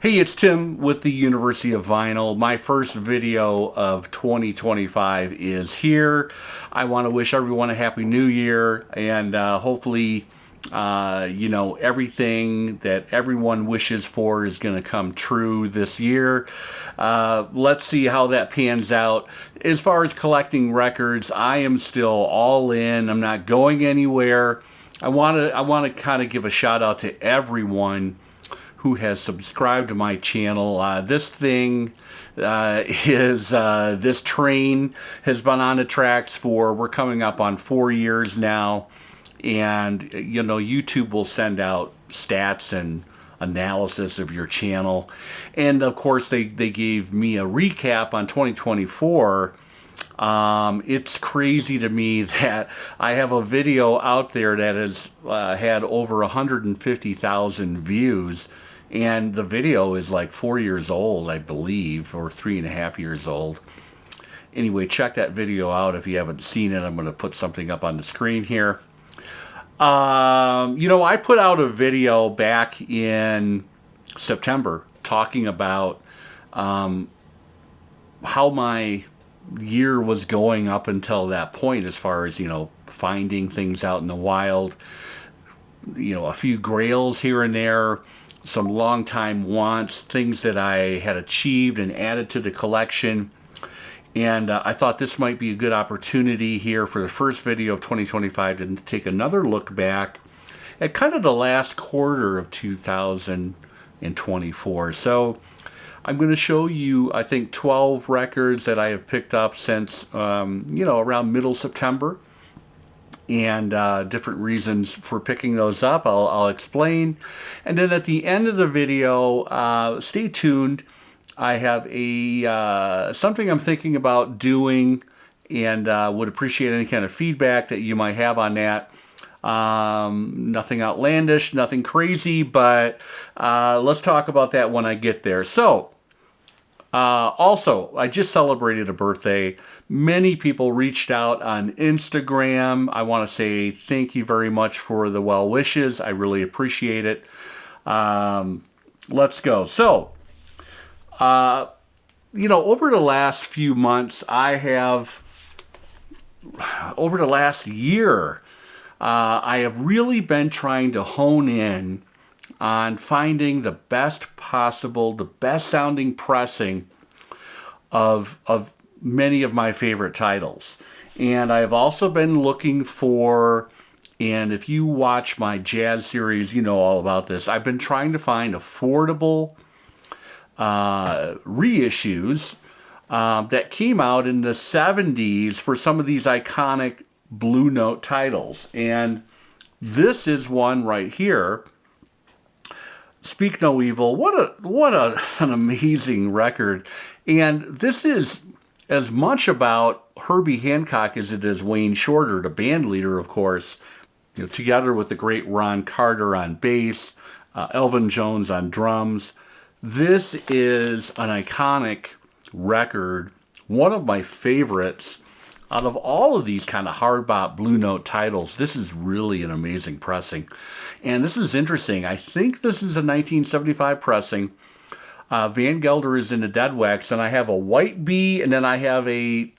Hey, it's Tim with the University of Vinyl. My first video of 2025 is here. I want to wish everyone a happy new year and hopefully, everything that everyone wishes for is going to come true this year. Let's see how that pans out. As far as collecting records, I am still all in. I'm not going anywhere. I want to kind of give a shout out to everyone who has subscribed to my channel. This train has been on the tracks we're coming up on 4 years now. And, YouTube will send out stats and analysis of your channel. And of course, they gave me a recap on 2024. It's crazy to me that I have a video out there that has had over 150,000 views. And the video is like 4 years old, I believe, or 3.5 years old. Anyway, check that video out if you haven't seen it. I'm going to put something up on the screen here. I put out a video back in September talking about how my year was going up until that point as far as, finding things out in the wild. A few grails here and there. Some long-time wants, things that I had achieved and added to the collection. And I thought this might be a good opportunity here for the first video of 2025 to take another look back at kind of the last quarter of 2024. So I'm going to show you, I think, 12 records that I have picked up since, around middle September. And different reasons for picking those up. I'll explain. And then at the end of the video, stay tuned. I have something I'm thinking about doing and would appreciate any kind of feedback that you might have on that. Nothing outlandish, nothing crazy, but let's talk about that when I get there. So, also, I just celebrated a birthday. Many people reached out on Instagram. I want to say thank you very much for the well wishes. I really appreciate it. Let's go. So, over the last few months, over the last year, I have really been trying to hone in on finding the best possible, the best sounding pressing of many of my favorite titles. And I've also been looking for, and if you watch my jazz series, you know all about this, I've been trying to find affordable reissues that came out in the 70s for some of these iconic Blue Note titles. And this is one right here. Speak No Evil. What an amazing record. And this is as much about Herbie Hancock as it is Wayne Shorter, the band leader, of course, together with the great Ron Carter on bass, Elvin Jones on drums. This is an iconic record, one of my favorites. Out of all of these kind of hard bop Blue Note titles, this is really an amazing pressing. And this is interesting. I think this is a 1975 pressing. Van Gelder is in the dead wax, and I have a white B, and then I have a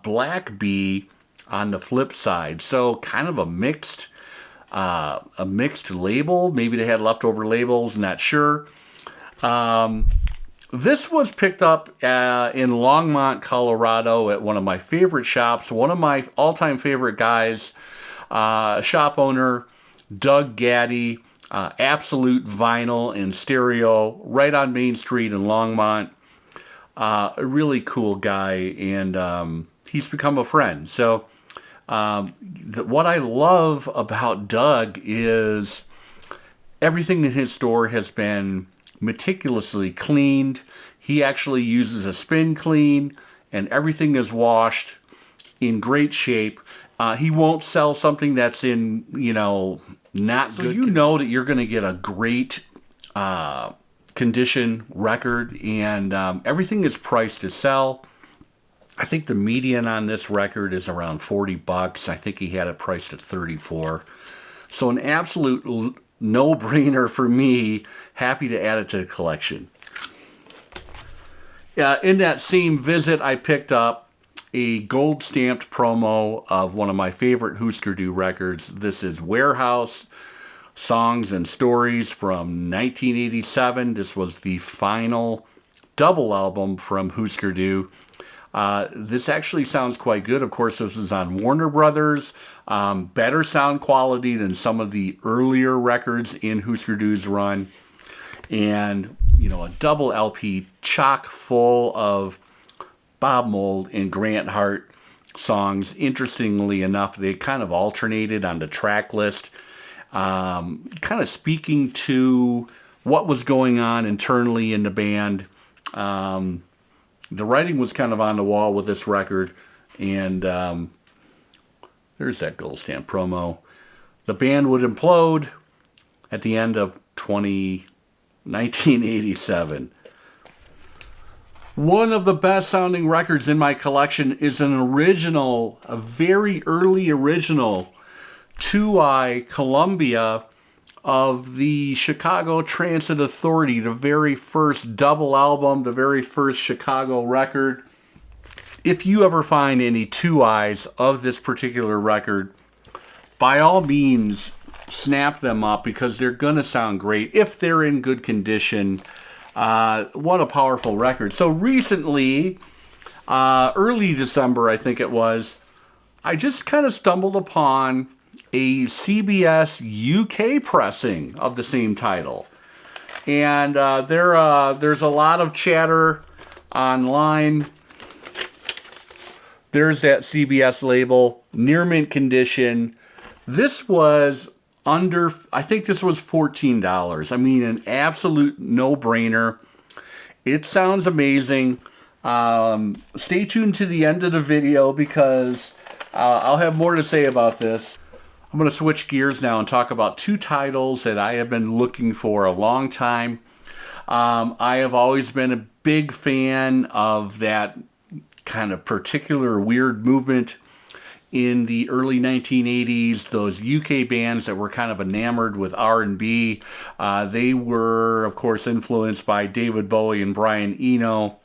black B on the flip side. So kind of a mixed label. Maybe they had leftover labels, not sure. This was picked up in Longmont, Colorado at one of my favorite shops. One of my all-time favorite guys, shop owner, Doug Gaddy, Absolute Vinyl and Stereo, right on Main Street in Longmont. A really cool guy, and he's become a friend. So what I love about Doug is everything in his store has been meticulously cleaned. He actually uses a spin clean, and everything is washed in great shape. He won't sell something that's in, not so good. So you know that you're going to get a great condition record, and everything is priced to sell. I think the median on this record is around $40. I think he had it priced at $34. So an absolute no-brainer for me. Happy to add it to the collection. In that same visit, I picked up a gold-stamped promo of one of my favorite Husker Du records. This is Warehouse Songs and Stories from 1987. This was the final double album from Husker Du. This actually sounds quite good. Of course, this is on Warner Brothers. Better sound quality than some of the earlier records in Husker Du's run. And, you know, a double LP chock full of Bob Mould and Grant Hart songs. Interestingly enough, they kind of alternated on the track list, kind of speaking to what was going on internally in the band. The writing was kind of on the wall with this record, and there's that gold stamp promo. The band would implode at the end of 1987. One of the best sounding records in my collection is an original, a very early original 2i Columbia of the Chicago Transit Authority, the very first double album, the very first Chicago record. If you ever find any 2i's of this particular record, by all means, snap them up because they're going to sound great if they're in good condition. What a powerful record. So recently, early December, I think it was, I just kind of stumbled upon a CBS UK pressing of the same title. And there's a lot of chatter online. There's that CBS label, near mint condition. This was I think this was $14. I mean, an absolute no-brainer. It sounds amazing. Stay tuned to the end of the video because I'll have more to say about this. I'm going to switch gears now and talk about two titles that I have been looking for a long time. I have always been a big fan of that kind of particular weird movement in the early 1980s, those UK bands that were kind of enamored with R&B. They were, of course, influenced by David Bowie and Brian Eno.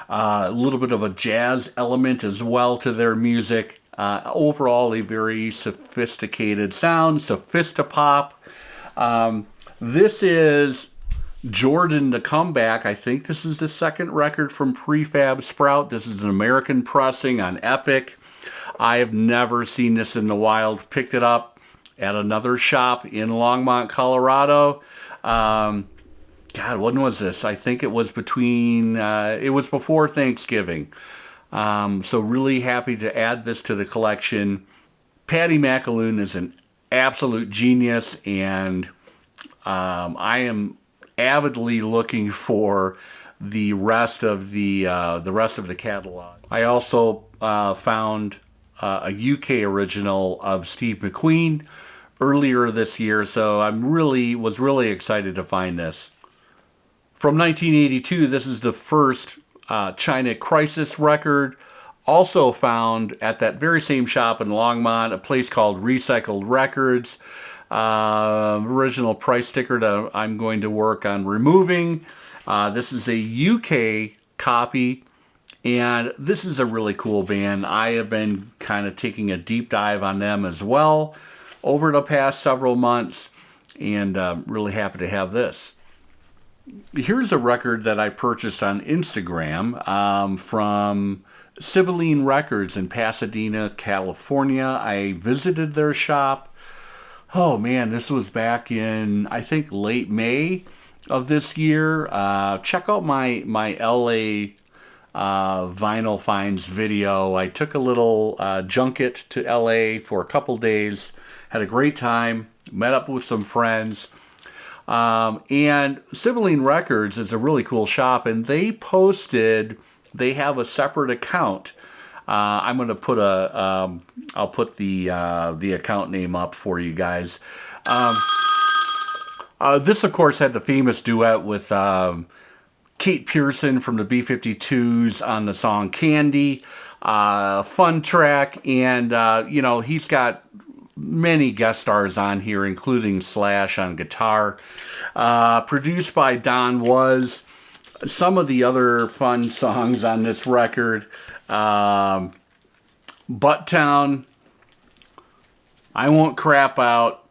A little bit of a jazz element as well to their music. Overall, a very sophisticated sound, sophistopop. This is Jordan the Comeback. I think this is the second record from Prefab Sprout. This is an American pressing on Epic. I have never seen this in the wild. Picked it up at another shop in Longmont, Colorado. God, when was this? I think it was before Thanksgiving. So really happy to add this to the collection. Paddy McAloon is an absolute genius, and I am avidly looking for the rest of the catalog. I also found a UK original of Steve McQueen earlier this year, so I was really excited to find this. From 1982, this is the first China Crisis record, also found at that very same shop in Longmont, a place called Recycled Records. Original price sticker that I'm going to work on removing. This is a UK copy, and this is a really cool band. I have been kind of taking a deep dive on them as well over the past several months, and really happy to have this. Here's a record that I purchased on Instagram from Sibylline Records in Pasadena, California. I visited their shop. Oh man, this was back in, I think, late May of this year. Check out my LA vinyl finds video. I took a little junket to LA for a couple days, had a great time, met up with some friends. And Sibylline Records is a really cool shop, and they have a separate account. I'm going to put I'll put the account name up for you guys. This, of course, had the famous duet with Kate Pearson from the B-52s on the song Candy. Fun track, and, he's got many guest stars on here, including Slash on guitar. Produced by Don Was. Some of the other fun songs on this record, Butttown, I Won't Crap Out,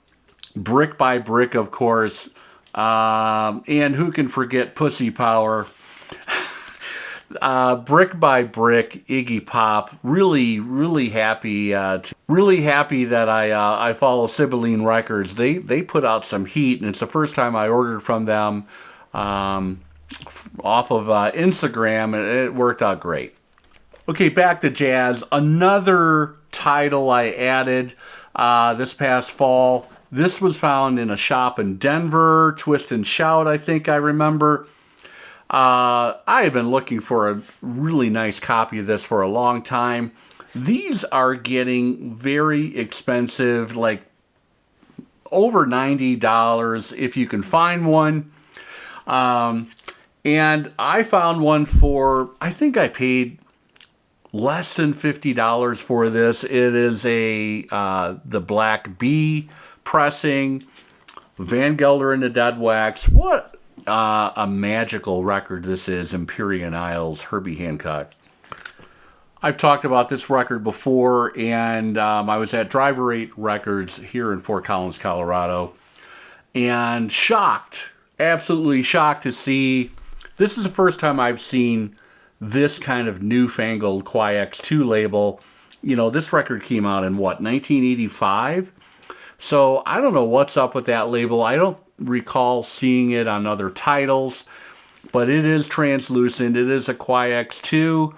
Brick by Brick, of course, and who can forget Pussy Power. Brick by Brick, Iggy Pop. Really happy. Really happy that I follow Sibylline Records. They put out some heat, and it's the first time I ordered from them off of Instagram, and it worked out great. Okay, back to jazz. Another title I added this past fall. This was found in a shop in Denver, Twist and Shout, I think I remember. I have been looking for a really nice copy of this for a long time. These are getting very expensive, like over $90 if you can find one. And I found one for, I think I paid less than $50 for this. It is the Black Bee pressing, Van Gelder and the Dead Wax. What a magical record this is, Empyrean Isles, Herbie Hancock. I've talked about this record before, and I was at Driver 8 Records here in Fort Collins, Colorado, and shocked, absolutely shocked to see, this is the first time I've seen this kind of newfangled Qui-X2 label. You know, this record came out in what, 1985? So I don't know what's up with that label. I don't recall seeing it on other titles, but it is translucent. It is a Qui-X2.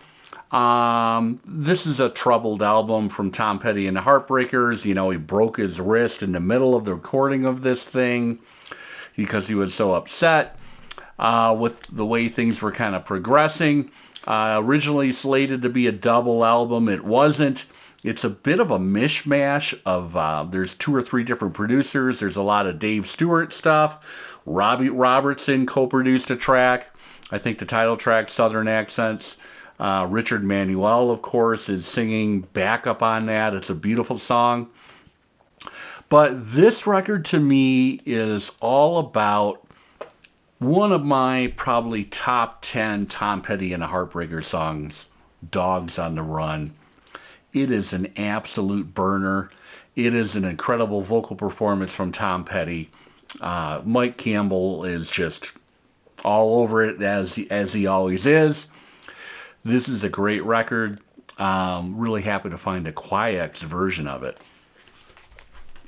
This is a troubled album from Tom Petty and the Heartbreakers. You know, he broke his wrist in the middle of the recording of this thing because he was so upset with the way things were kind of progressing. Originally slated to be a double album, it wasn't. It's a bit of a mishmash of, there's 2 or 3 different producers. There's a lot of Dave Stewart stuff. Robbie Robertson co-produced a track. I think the title track, Southern Accents. Richard Manuel, of course, is singing backup on that. It's a beautiful song. But this record to me is all about one of my probably top 10 Tom Petty and the Heartbreakers songs, Dogs on the Run. It is an absolute burner. It is an incredible vocal performance from Tom Petty. Mike Campbell is just all over it as he always is. This is a great record. Really happy to find a Qui-X version of it.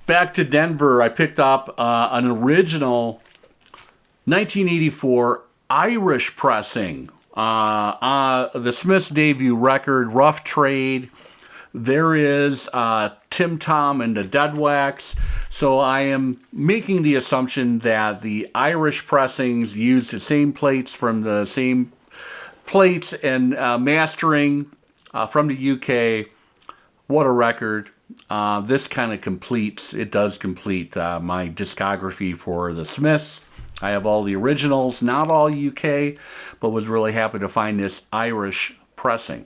Back to Denver, I picked up an original 1984 Irish pressing. The Smiths' debut record, Rough Trade. There is Tim Tom and the Dead Wax. So I am making the assumption that the Irish pressings used the same plates from the same plates and mastering from the UK. What a record. This kind of completes, it does complete my discography for the Smiths. I have all the originals, not all UK, but was really happy to find this Irish pressing.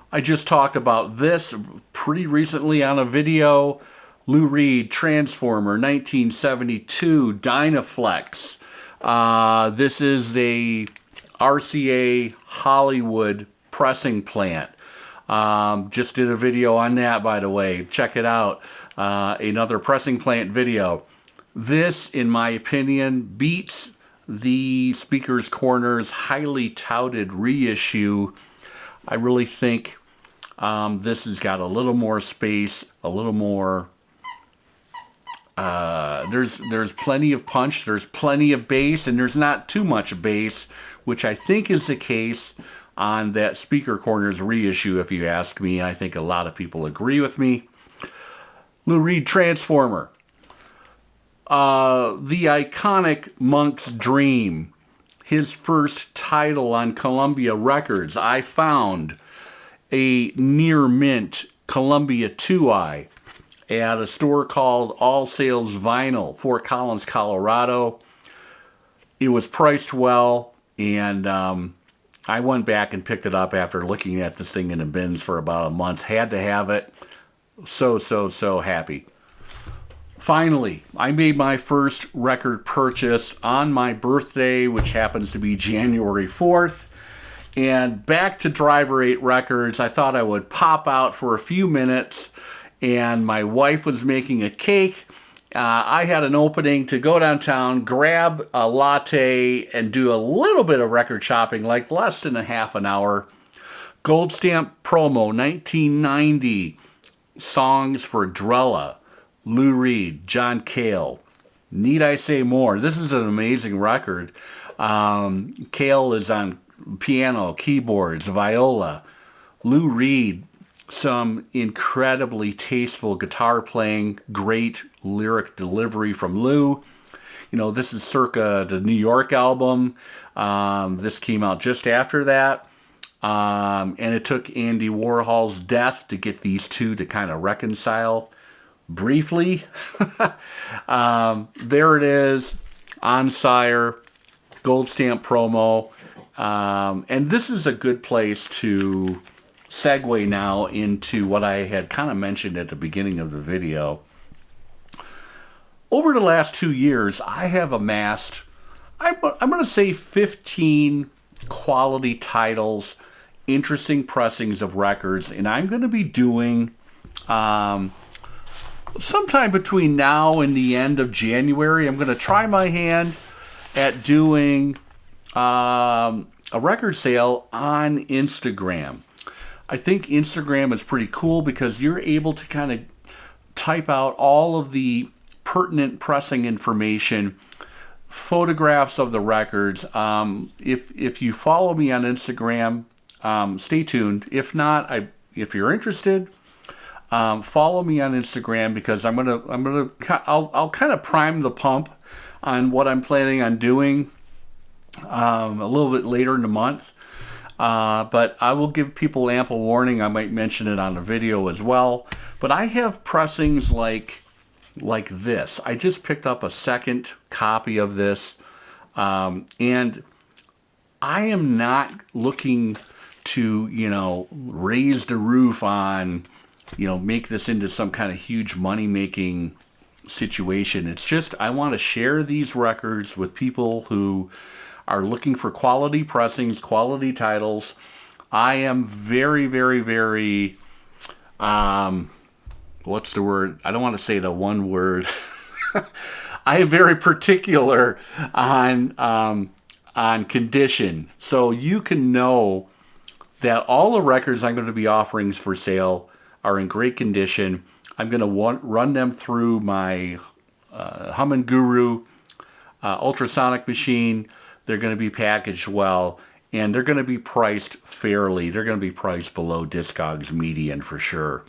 I just talked about this pretty recently on a video. Lou Reed, Transformer, 1972, Dynaflex. This is the RCA Hollywood pressing plant. Just did a video on that, by the way. Check it out. Another pressing plant video. This, in my opinion, beats the Speaker's Corner's highly touted reissue. I really think this has got a little more space, a little more. There's plenty of punch, there's plenty of bass, and there's not too much bass, which I think is the case on that Speaker Corner's reissue, if you ask me. I think a lot of people agree with me. Lou Reed, Transformer. The iconic Monk's Dream, his first title on Columbia Records. I found a near mint Columbia 2i at a store called All Sales Vinyl, Fort Collins, Colorado. It was priced well, and I went back and picked it up after looking at this thing in the bins for about a month. Had to have it. So happy. Finally, I made my first record purchase on my birthday, which happens to be January 4th. And back to Driver 8 Records, I thought I would pop out for a few minutes, and my wife was making a cake. I had an opening to go downtown, grab a latte, and do a little bit of record shopping, like less than a half an hour. Gold Stamp Promo 1990, songs for Drella, Lou Reed, John Cale. Need I say more? This is an amazing record. Cale is on piano, keyboards, viola. Lou Reed, some incredibly tasteful guitar playing, great lyric delivery from Lou. You know, this is circa the New York album. This came out just after that. And it took Andy Warhol's death to get these two to kind of reconcile briefly. There it is, on Sire, Gold Stamp Promo. And this is a good place to segue now into what I had kind of mentioned at the beginning of the video. Over the last 2 years, I have amassed, I'm going to say 15 quality titles, interesting pressings of records, and I'm going to be doing sometime between now and the end of January, I'm going to try my hand at doing a record sale on Instagram. I think Instagram is pretty cool because you're able to kind of type out all of the pertinent pressing information, photographs of the records. If you follow me on Instagram, stay tuned. If not, if you're interested, follow me on Instagram because I'll kind of prime the pump on what I'm planning on doing a little bit later in the month. But I will give people ample warning. I might mention it on the video as well. But I have pressings like this. I just picked up a second copy of this. And I am not looking to, raise the roof on, make this into some kind of huge money-making situation. It's just I want to share these records with people who are looking for quality pressings, quality titles. I am very, very, very, what's the word? I don't want to say the one word. I am very particular on condition. So you can know that all the records I'm going to be offering for sale are in great condition. I'm going to run them through my Humming Guru ultrasonic machine. They're going to be packaged well, and they're going to be priced fairly. They're going to be priced below Discogs median for sure.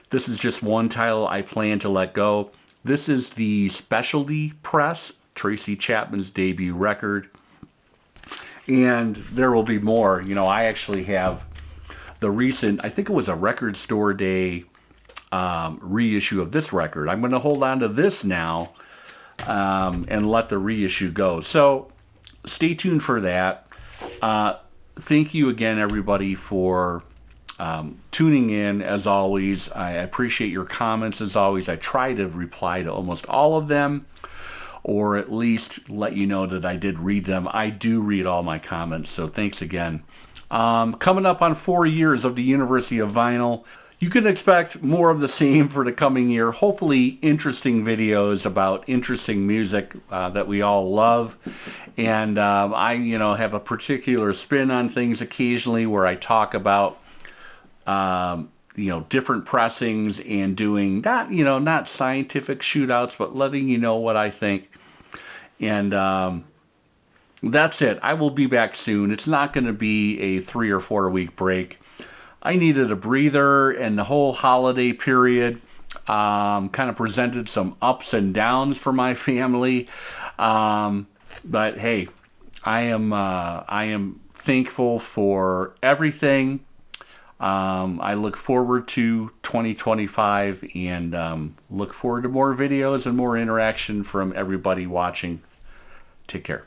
This is just one title I plan to let go. This is the Specialty Press, Tracy Chapman's debut record. And there will be more. I actually have the recent, I think it was a Record Store Day reissue of this record. I'm going to hold on to this now and let the reissue go. So stay tuned for that. Thank you again, everybody, for tuning in. As always, I appreciate your comments. As always, I try to reply to almost all of them, or at least let you know that I did read them. I do read all my comments, so thanks again. Coming up on 4 years of the University of Vinyl. You can expect more of the same for the coming year. Hopefully interesting videos about interesting music that we all love. And I, have a particular spin on things occasionally where I talk about, different pressings and doing not scientific shootouts, but letting you know what I think. And that's it. I will be back soon. It's not going to be a 3 or 4 week break. I needed a breather, and the whole holiday period kind of presented some ups and downs for my family. But hey, I am thankful for everything. I look forward to 2025 and look forward to more videos and more interaction from everybody watching. Take care.